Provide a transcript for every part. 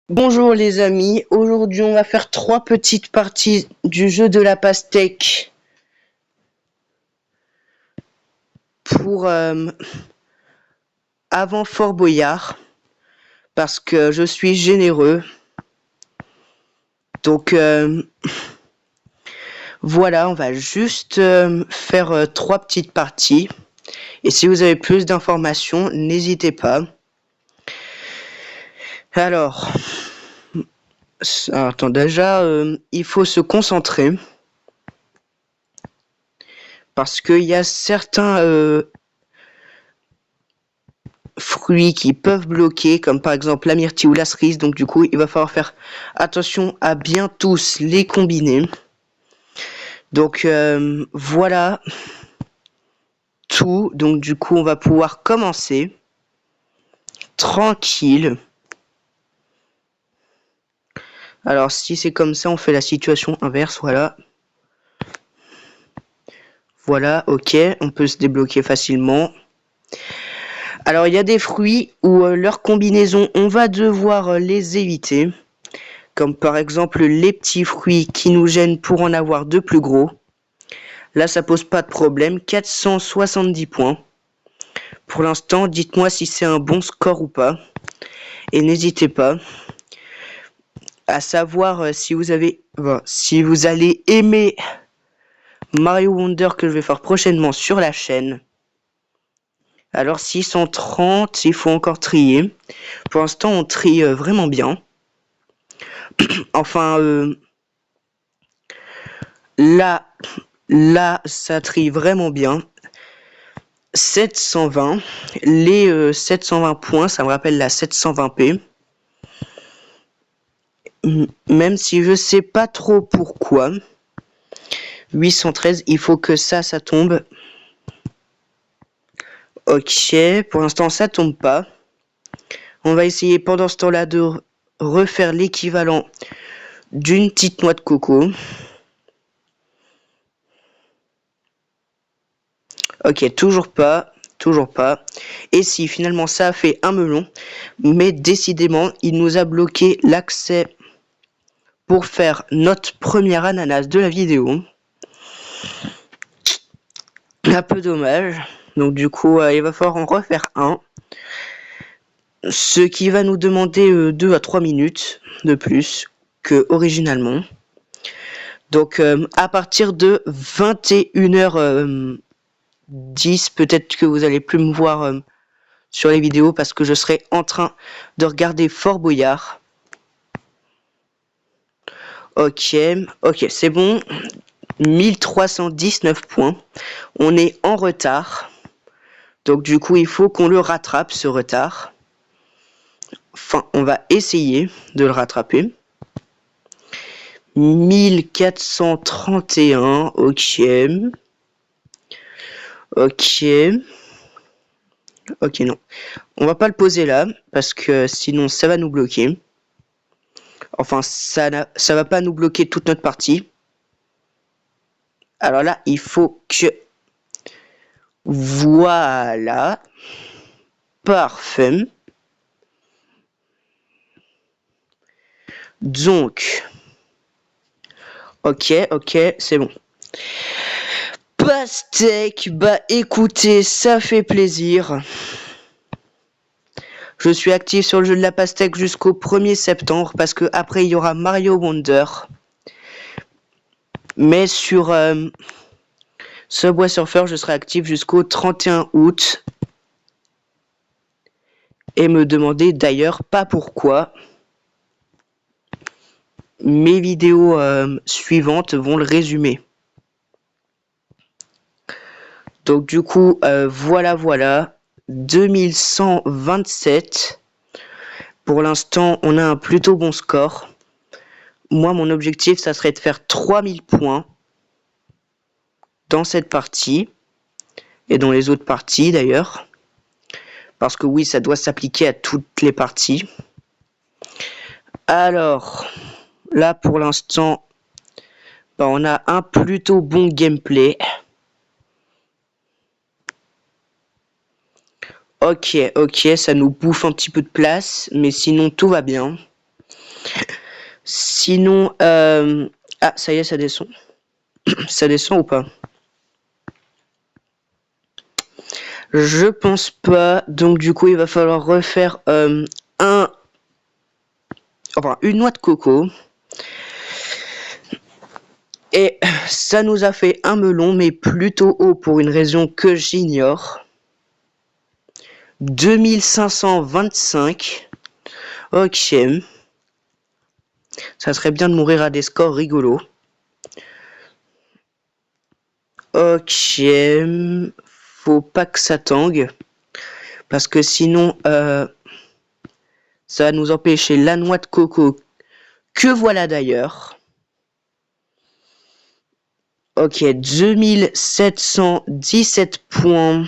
Bonjour les amis, aujourd'hui on va faire 3 petites parties du jeu de la pastèque pour avant Fort Boyard parce que je suis généreux. Donc voilà, on va juste faire 3 petites parties et si vous avez plus d'informations, n'hésitez pas. Alors, attends, déjà il faut se concentrer parce qu'il y a certains fruits qui peuvent bloquer, comme par exemple la myrtille ou la cerise. Donc du coup, il va falloir faire attention à bien tous les combiner. Donc voilà tout. Donc du coup, on va pouvoir commencer tranquille. Alors si c'est comme ça, on fait la situation inverse. Voilà. Voilà, ok. On peut se débloquer facilement. Alors il y a des fruits où leur combinaison, on va devoir les éviter. Comme par exemple les petits fruits qui nous gênent pour en avoir de plus gros. Là, ça pose pas de problème. 470 points. Pour l'instant, dites-moi si c'est un bon score ou pas. Et n'hésitez pas à savoir si vous allez aimer Mario Wonder que je vais faire prochainement sur la chaîne. Alors 630, il faut encore trier. Pour l'instant, on trie vraiment bien. Enfin, là, ça trie vraiment bien. 720. Les 720 points, ça me rappelle la 720p. Même si je sais pas trop pourquoi. 813, il faut que ça tombe. Ok, pour l'instant ça tombe pas. On va essayer pendant ce temps-là de refaire l'équivalent d'une petite noix de coco. Ok, toujours pas. Et si finalement ça a fait un melon, mais décidément il nous a bloqué l'accès pour faire notre première ananas de la vidéo. Un peu dommage. Donc du coup, il va falloir en refaire un. Ce qui va nous demander 2 à 3 minutes de plus que originalement. Donc à partir de 21h10, peut-être que vous allez plus me voir sur les vidéos parce que je serai en train de regarder Fort Boyard. Ok, c'est bon. 1319 points. On est en retard. Donc du coup, il faut qu'on le rattrape, ce retard. Enfin, on va essayer de le rattraper. 1431, ok. Ok, non. On va pas le poser là, parce que sinon ça va nous bloquer. Enfin, ça va pas nous bloquer toute notre partie. Alors là, il faut que... Voilà. Parfait. Donc... Ok, c'est bon. Pastèque, bah écoutez, ça fait plaisir. Je suis actif sur le jeu de la pastèque jusqu'au 1er septembre parce que après il y aura Mario Wonder. Mais sur Subway Surfer, je serai actif jusqu'au 31 août. Et me demandez d'ailleurs pas pourquoi. Mes vidéos suivantes vont le résumer. Donc du coup, voilà. 2127. Pour l'instant, on a un plutôt bon score. Moi, mon objectif, ça serait de faire 3000 points dans cette partie. Et dans les autres parties, d'ailleurs. Parce que oui, ça doit s'appliquer à toutes les parties. Alors, là, pour l'instant, bah, on a un plutôt bon gameplay. Ok, ça nous bouffe un petit peu de place, mais sinon tout va bien. Sinon, ah, ça y est, ça descend. Ça descend ou pas? Je pense pas. Donc, du coup, il va falloir refaire une noix de coco. Et ça nous a fait un melon, mais plutôt haut pour une raison que j'ignore. 2525. Ok. Ça serait bien de mourir à des scores rigolos. Ok. Faut pas que ça tangue. Parce que sinon, ça va nous empêcher la noix de coco. Que voilà d'ailleurs. Ok, 2717 points.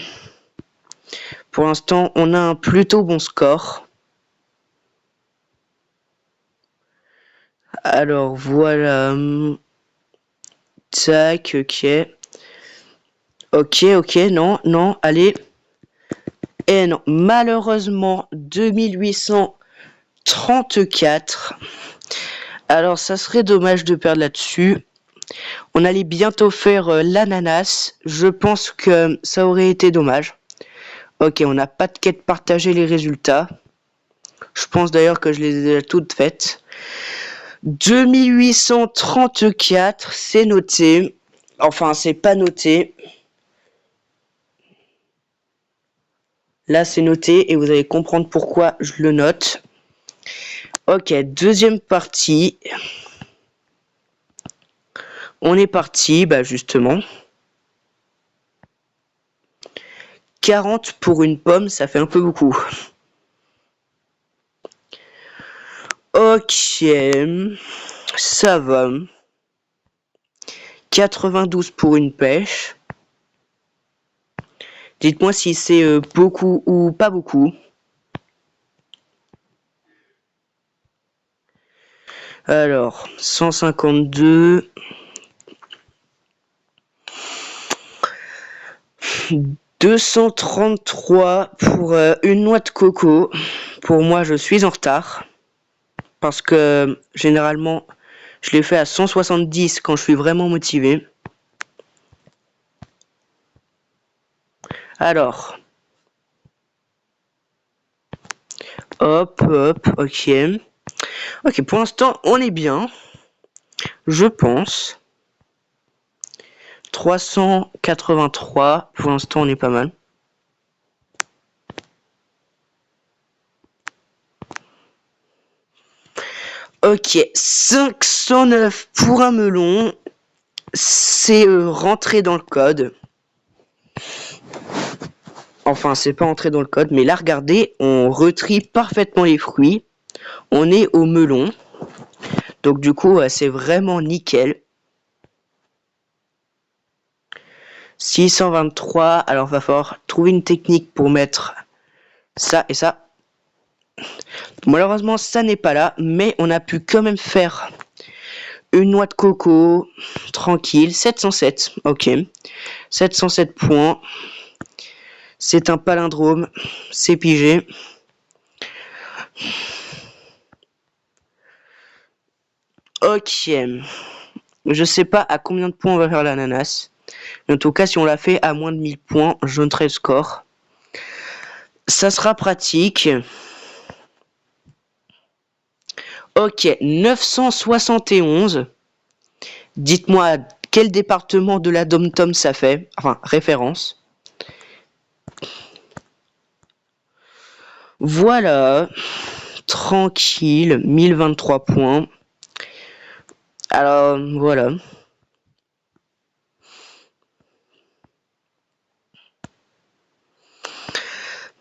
Pour l'instant, on a un plutôt bon score. Alors, voilà. Tac, ok. Ok, non, allez. Et non, malheureusement, 2834. Alors, ça serait dommage de perdre là-dessus. On allait bientôt faire l'ananas. Je pense que ça aurait été dommage. Ok, on n'a pas de quête partager les résultats. Je pense d'ailleurs que je les ai déjà toutes faites. 2834, c'est noté. Enfin, c'est pas noté. Là, c'est noté et vous allez comprendre pourquoi je le note. Ok, deuxième partie. On est parti, justement. 40 pour une pomme, ça fait un peu beaucoup. Ok, ça va. 92 pour une pêche. Dites-moi si c'est beaucoup ou pas beaucoup. Alors, 152. 233 pour une noix de coco. Pour moi, je suis en retard. Parce que généralement, je l'ai fait à 170 quand je suis vraiment motivé. Alors. Hop, ok. Ok, pour l'instant, on est bien. Je pense. 383. Pour l'instant, on est pas mal. Ok, 509 pour un melon. C'est rentré dans le code. Enfin, c'est pas entré dans le code, mais là, regardez, on retrie parfaitement les fruits. On est au melon. Donc, du coup, c'est vraiment nickel. 623. Alors, va falloir trouver une technique pour mettre ça et ça. Malheureusement, ça n'est pas là, mais on a pu quand même faire une noix de coco. Tranquille. 707. Ok. 707 points. C'est un palindrome. C'est pigé. Ok. Je sais pas à combien de points on va faire l'ananas. Mais en tout cas, si on l'a fait à moins de 1000 points, je noterai le score. Ça sera pratique. Ok, 971. Dites-moi quel département de la Dom-Tom ça fait. Enfin, référence. Voilà. Tranquille. 1023 points. Alors, voilà.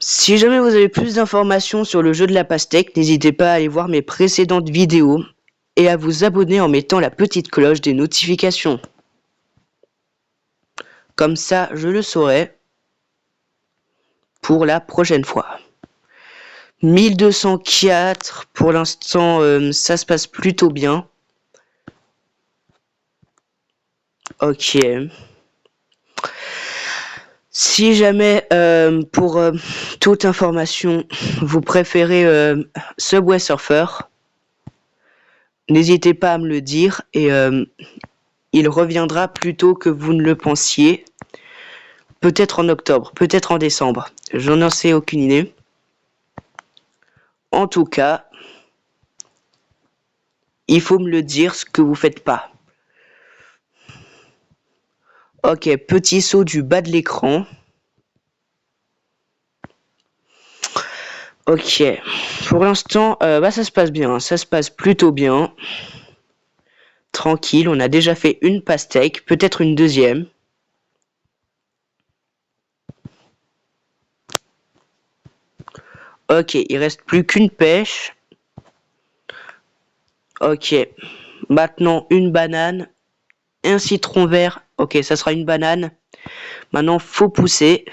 Si jamais vous avez plus d'informations sur le jeu de la pastèque, n'hésitez pas à aller voir mes précédentes vidéos et à vous abonner en mettant la petite cloche des notifications. Comme ça, je le saurai pour la prochaine fois. 1204, pour l'instant, ça se passe plutôt bien. Ok. Si jamais, pour toute information, vous préférez Subway Surfer, n'hésitez pas à me le dire et il reviendra plus tôt que vous ne le pensiez. Peut-être en octobre, peut-être en décembre. Je n'en sais aucune idée. En tout cas, il faut me le dire ce que vous faites pas. Ok, petit saut du bas de l'écran. Ok, pour l'instant, ça se passe bien, ça se passe plutôt bien. Tranquille, on a déjà fait une pastèque, peut-être une deuxième. Ok, il reste plus qu'une pêche. Ok, maintenant une banane, un citron vert. Ok, ça sera une banane. Maintenant, faut pousser.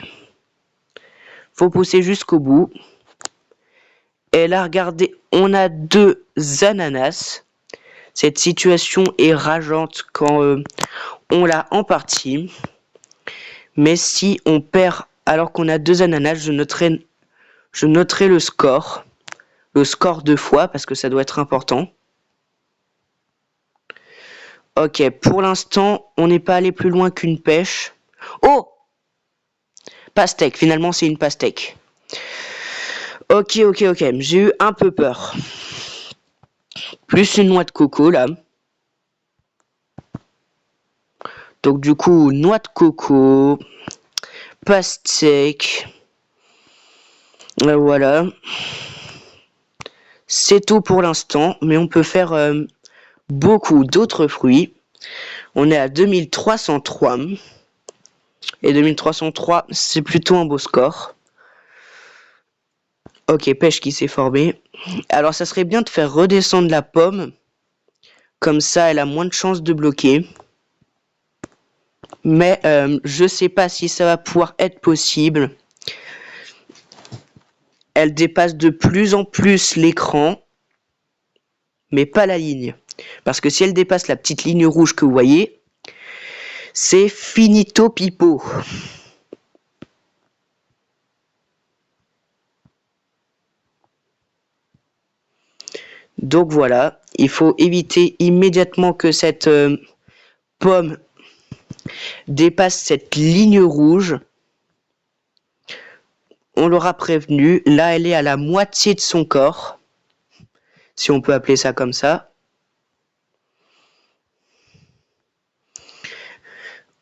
Faut pousser jusqu'au bout. Et là, regardez, on a 2 ananas. Cette situation est rageante quand on l'a en partie. Mais si on perd alors qu'on a 2 ananas, je noterai le score. Le score 2 fois parce que ça doit être important. Ok, pour l'instant, on n'est pas allé plus loin qu'une pêche. Oh! Pastèque, finalement c'est une pastèque. Ok, j'ai eu un peu peur. Plus une noix de coco là. Donc du coup, noix de coco, pastèque. Voilà. C'est tout pour l'instant, mais on peut faire beaucoup d'autres fruits. On est à 2303. Et 2303, c'est plutôt un beau score. Ok, pêche qui s'est formée. Alors ça serait bien de faire redescendre la pomme. Comme ça, elle a moins de chances de bloquer. Mais je sais pas si ça va pouvoir être possible. Elle dépasse de plus en plus l'écran. Mais pas la ligne. Parce que si elle dépasse la petite ligne rouge que vous voyez, c'est finito pipo. Donc voilà, il faut éviter immédiatement que cette pomme dépasse cette ligne rouge. On l'aura prévenu, là elle est à la moitié de son corps, si on peut appeler ça comme ça.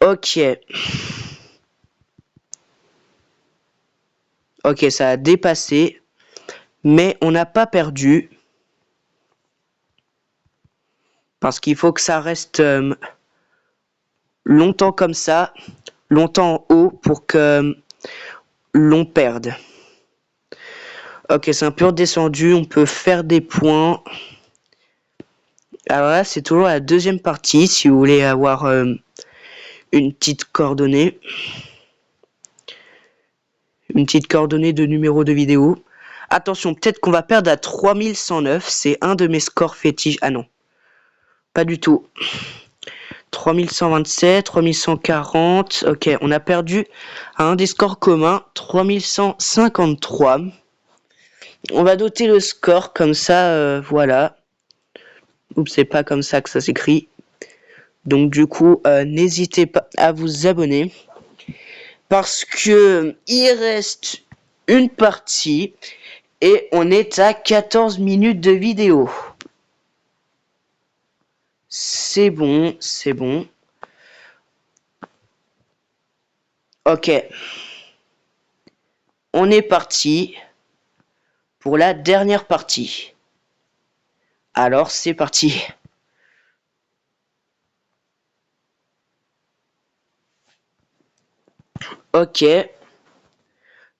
Ok. Ok, ça a dépassé, mais on n'a pas perdu. Parce qu'il faut que ça reste longtemps comme ça, longtemps en haut pour que l'on perde. Ok, c'est un peu redescendu, on peut faire des points. Alors là, c'est toujours la deuxième partie, si vous voulez avoir une petite coordonnée. Une petite coordonnée de numéro de vidéo. Attention, peut-être qu'on va perdre à 3109, c'est un de mes scores fétiches. Ah non, pas du tout. 3127, 3140, ok, on a perdu à un des scores communs, 3153. On va noter le score comme ça, voilà. Oups, c'est pas comme ça que ça s'écrit. Donc du coup, n'hésitez pas à vous abonner. Parce que il reste une partie et on est à 14 minutes de vidéo. C'est bon, c'est bon. Ok. On est parti pour la dernière partie. Alors c'est parti. Ok.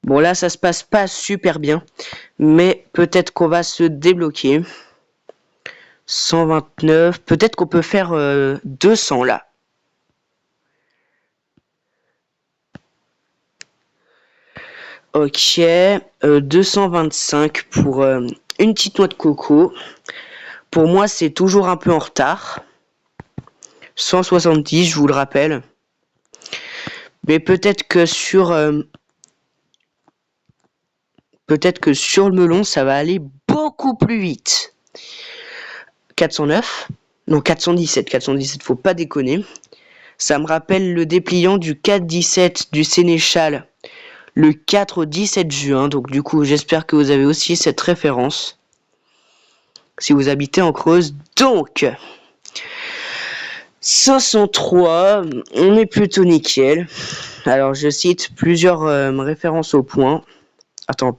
Bon là ça se passe pas super bien. Mais peut-être qu'on va se débloquer. 129. Peut-être qu'on peut faire 200 là. Ok. 225 pour une petite noix de coco. Pour moi c'est toujours un peu en retard. 170 je vous le rappelle. Mais peut-être que sur le melon, ça va aller beaucoup plus vite. 409. Non, 417. 417, faut pas déconner. Ça me rappelle le dépliant du 4-17 du Sénéchal le 4 au 17 juin. Donc du coup, j'espère que vous avez aussi cette référence. Si vous habitez en Creuse. Donc, 503, on est plutôt nickel. Alors, je cite plusieurs références au point. Attends,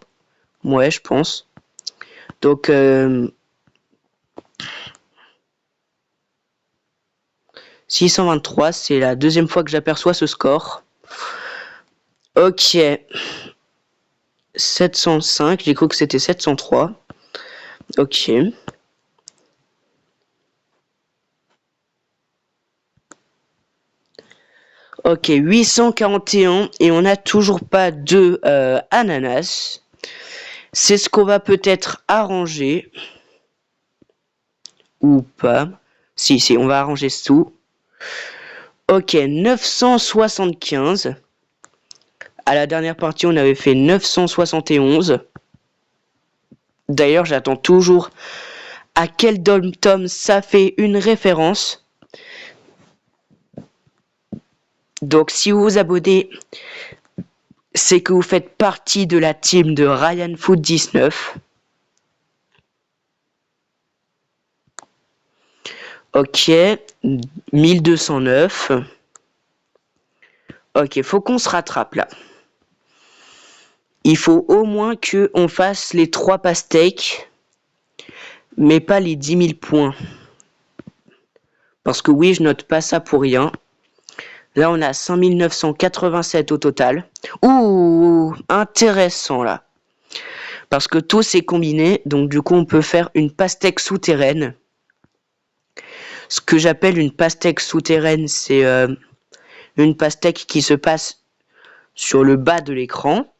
ouais, je pense. Donc, 623, c'est la deuxième fois que j'aperçois ce score. Ok. 705, j'ai cru que c'était 703. Ok. Ok, 841 et on n'a toujours pas de ananas. C'est ce qu'on va peut-être arranger. Ou pas. Si, on va arranger tout. Ok, 975. À la dernière partie, on avait fait 971. D'ailleurs, j'attends toujours à quel dom-tom ça fait une référence. Donc, si vous vous abonnez, c'est que vous faites partie de la team de Ryan Foot 19. Ok, 1209. Ok, faut qu'on se rattrape là. Il faut au moins qu'on fasse les 3 pastèques, mais pas les 10 000 points. Parce que oui, je note pas ça pour rien. Là, on a 5987 au total. Ouh, intéressant là. Parce que tout s'est combiné, donc du coup, on peut faire une pastèque souterraine. Ce que j'appelle une pastèque souterraine, c'est une pastèque qui se passe sur le bas de l'écran.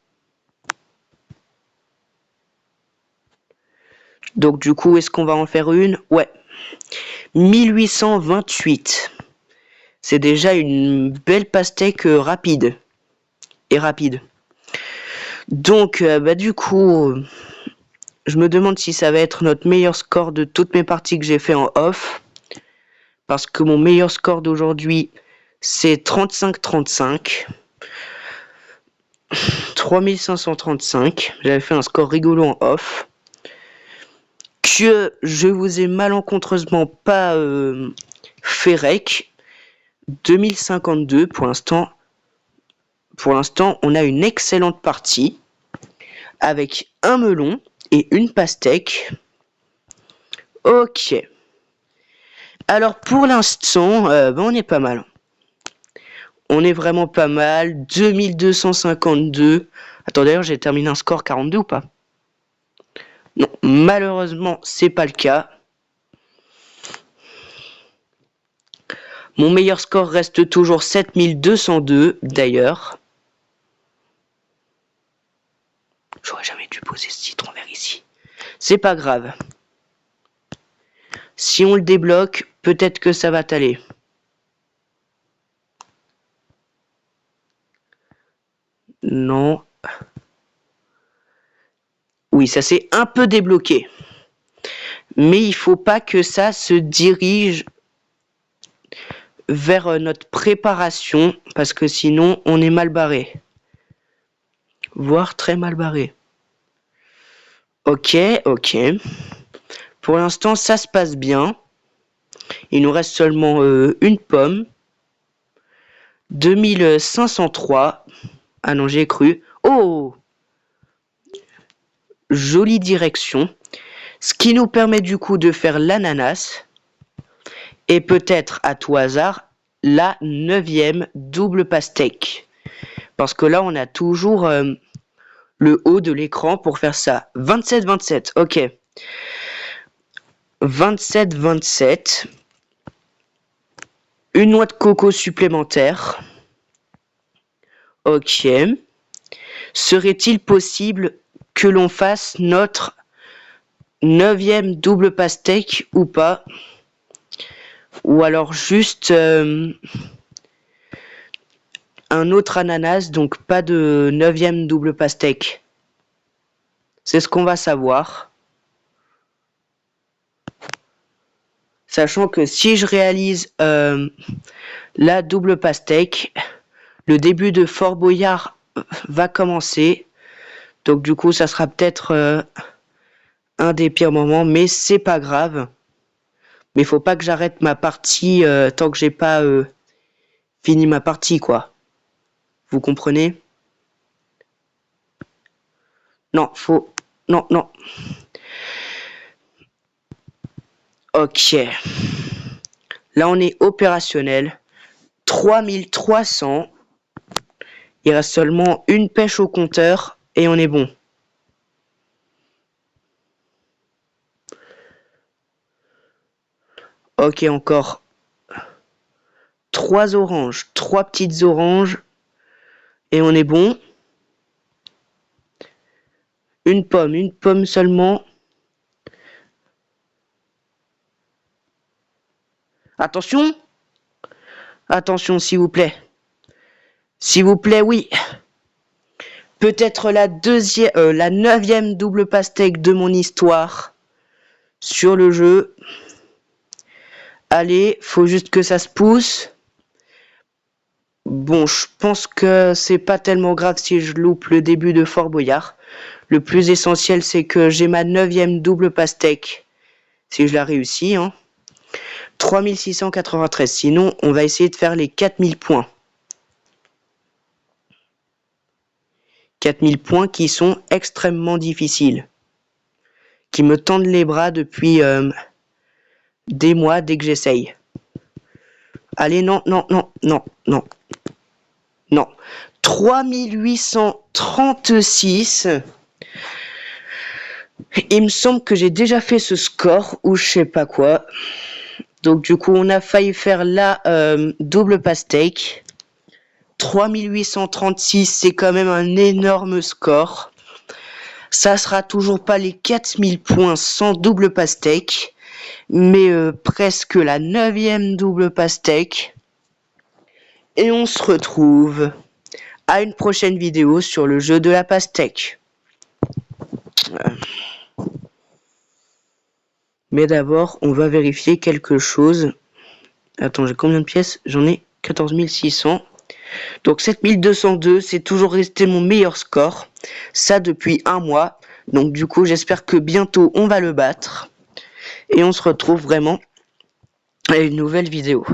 Donc du coup, est-ce qu'on va en faire une? Ouais. 1828. C'est déjà une belle pastèque rapide. Et rapide. Donc, du coup, je me demande si ça va être notre meilleur score de toutes mes parties que j'ai fait en off. Parce que mon meilleur score d'aujourd'hui, c'est 35-35. 3535. J'avais fait un score rigolo en off. Que je vous ai malencontreusement pas fait rec. 2052 pour l'instant. Pour l'instant, on a une excellente partie. Avec un melon et une pastèque. Ok. Alors pour l'instant, on est pas mal. On est vraiment pas mal. 2252. Attends, d'ailleurs, j'ai terminé un score 42 ou pas? Non, malheureusement, c'est pas le cas. Mon meilleur score reste toujours 7202, d'ailleurs. J'aurais jamais dû poser ce citron vert ici. C'est pas grave. Si on le débloque, peut-être que ça va t'aller. Non. Oui, ça s'est un peu débloqué. Mais il faut pas que ça se dirige vers notre préparation, parce que sinon, on est mal barré. Voire très mal barré. Ok. Pour l'instant, ça se passe bien. Il nous reste seulement une pomme. 2503. Ah non, j'ai cru. Oh! Jolie direction. Ce qui nous permet du coup de faire l'ananas. Et peut-être, à tout hasard, la 9e double pastèque. Parce que là, on a toujours le haut de l'écran pour faire ça. 27-27, ok. 27-27. Une noix de coco supplémentaire. Ok. Serait-il possible que l'on fasse notre 9e double pastèque ou pas? Ou alors juste un autre ananas, donc pas de 9e double pastèque. C'est ce qu'on va savoir. Sachant que si je réalise la double pastèque, le début de Fort Boyard va commencer. Donc du coup, ça sera peut-être un des pires moments, mais c'est pas grave. Mais faut pas que j'arrête ma partie tant que j'ai pas fini ma partie, quoi. Vous comprenez? Non, faut... Non, non. Ok. Là, on est opérationnel. 3300. Il reste seulement une pêche au compteur et on est bon. Ok, encore 3 oranges, 3 petites oranges et on est bon. Une pomme seulement. Attention! Attention, s'il vous plaît. S'il vous plaît, oui. Peut-être la 9e double pastèque de mon histoire sur le jeu. Allez, faut juste que ça se pousse. Bon, je pense que c'est pas tellement grave si je loupe le début de Fort Boyard. Le plus essentiel, c'est que j'ai ma 9e double pastèque. Si je la réussis, hein. 3693. Sinon, on va essayer de faire les 4000 points. 4000 points qui sont extrêmement difficiles. Qui me tendent les bras depuis des mois dès que j'essaye. Allez, non, non, non, non, non. Non. 3836. Il me semble que j'ai déjà fait ce score ou je sais pas quoi. Donc du coup, on a failli faire la double pastèque. 3836, c'est quand même un énorme score. Ça sera toujours pas les 4000 points sans double pastèque, mais presque la 9e double pastèque. Et on se retrouve à une prochaine vidéo sur le jeu de la pastèque. Mais d'abord, on va vérifier quelque chose. Attends, j'ai combien de pièces? J'en ai 14 600. Donc 7202, c'est toujours resté mon meilleur score. Ça depuis un mois. Donc du coup, j'espère que bientôt, on va le battre. Et on se retrouve vraiment à une nouvelle vidéo.